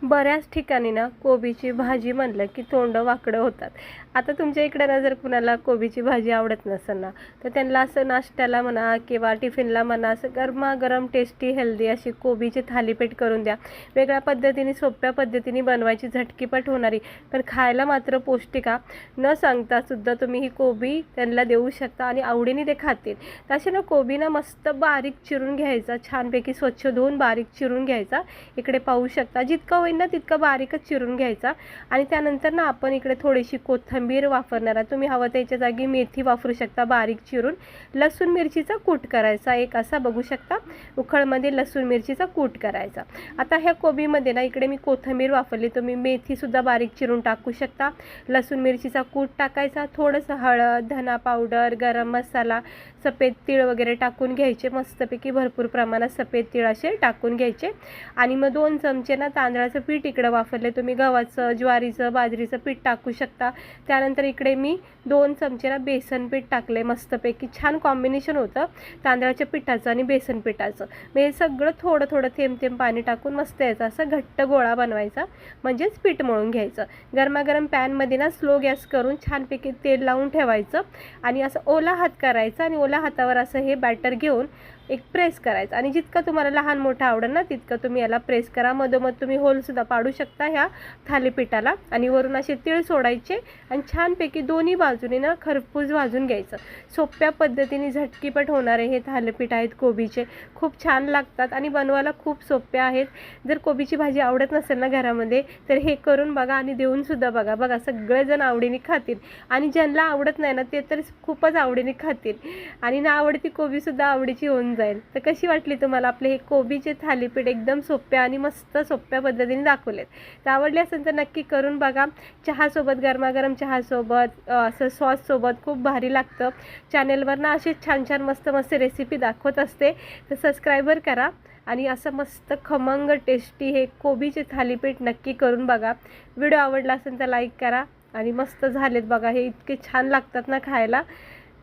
बऱ्याच ठिकाणी ना कोबीची भाजी म्हणलं की तोंड वाकडं होतात. आता तुमच्या इकडे ना जर कुणाला कोबीची भाजी आवडत नसेल ना, तर त्यांना असं नाश्त्याला म्हणा किंवा टिफिनला म्हणा असं गरमागरम टेस्टी हेल्दी अशी कोबीची थालीपीठ करून द्या. वेगळ्या पद्धतीने सोप्या पद्धतीने बनवायची, झटकीपट होणारी, पण खायला मात्र पौष्टिक न सांगता सुद्धा तुम्ही ही कोबी त्यांना देऊ शकता आणि आवडीने ते खातील. तसे ना कोबी ना मस्त बारीक चिरून घ्यायचा, छानपैकी स्वच्छ धुवून बारीक चिरून घ्यायचा. इकडे पाहू शकता जितका होईल ना तितका बारीकच चिरून घ्यायचा. आणि त्यानंतर ना आपण इकडे थोडीशी कोथिंबीर वापरणार आहे. तुम्ही हवं त्याच्या जागी मेथी वापरू शकता बारीक चिरून. लसूण मिरचीचा कूट करायचा एक असा बघू शकता, उखळमध्ये लसूण मिरचीचा कूट करायचा. आता ह्या कोबीमध्ये ना इकडे मी कोथिंबीर वापरली, तुम्ही मेथीसुद्धा बारीक चिरून टाकू शकता. लसूण मिरचीचा कूट टाकायचा, थोडंसं हळद, धना पावडर, गरम मसाला, सफेद तीळ वगैरे टाकून घ्यायचे. मस्तपैकी भरपूर प्रमाणात सफेद तीळ असे टाकून घ्यायचे. आणि मग 2 चमचे ना तांदळाचं पीठ इकडं वापरले, तुम्ही गव्हाचं, ज्वारीचं, बाजरीचं पीठ टाकू शकता. त्यानंतर इकडे मी 2 चमचे ना बेसन पीठ टाकले. मस्तपैकी छान कॉम्बिनेशन होतं तांदळाच्या पिठाचं आणि बेसन पिठाचं. मग हे सगळं थोडं थोडं थेंब थेंब पाणी टाकून मस्त यायचं असं घट्ट गोळा बनवायचा, म्हणजेच पीठ मळून घ्यायचं. गरमागरम पॅनमध्ये ना स्लो गॅस करून छानपैकी तेल लावून ठेवायचं आणि असं ओला हात करायचा आणि ओल्या हातावर असं हे बॅटर घेऊन एक प्रेस करायचं. आणि जितकं तुम्हाला लहान मोठं आवडेल ना तितकं तुम्ही याला प्रेस करा. मधोमध तुम्ही होलसुद्धा पाडू शकता ह्या थालीपीठाला. आणि वरून असे तीळ सोडायचे आणि छानपैकी दोन्ही बाजूने ना खरपूस भाजून घ्यायचं. सोप्या पद्धतीने झटकीपट होणारे हे थालीपीठ आहेत कोबीचे, खूप छान लागतात आणि बनवायला खूप सोपे आहेत. जर कोबीची भाजी आवडत नसेल ना घरामध्ये तर हे करून बघा आणि देऊनसुद्धा बघा. बघा सगळेजण आवडीने खातील आणि ज्यांना आवडत नाही ना ते तर खूपच आवडीने खातील आणि ना आवडती कोबीसुद्धा आवडीची होऊन जाईल. तर कशी वाटली तुम्हाला आपले हे कोबीचे थालीपीठ? एकदम सोप्या आणि मस्त सोप्या पद्धतीने दाखवलेत. तर आवडले असेल तर नक्की करून बघा. चहासोबत, गरमागरम चहासोबत, असं सॉससोबत खूप भारी लागतं. चॅनेलवर ना असे छान छान मस्त मस्त रेसिपी दाखवत असते, तर सबस्क्राईबर करा आणि असं मस्त खमंग टेस्टी हे कोबीचे थालीपीठ नक्की करून बघा. व्हिडिओ आवडला असेल तर लाईक करा. आणि मस्त झालेत बघा, हे इतके छान लागतात ना खायला.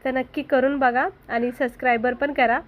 तर नक्की करून बघा आणि सबस्क्राईबर पण करा.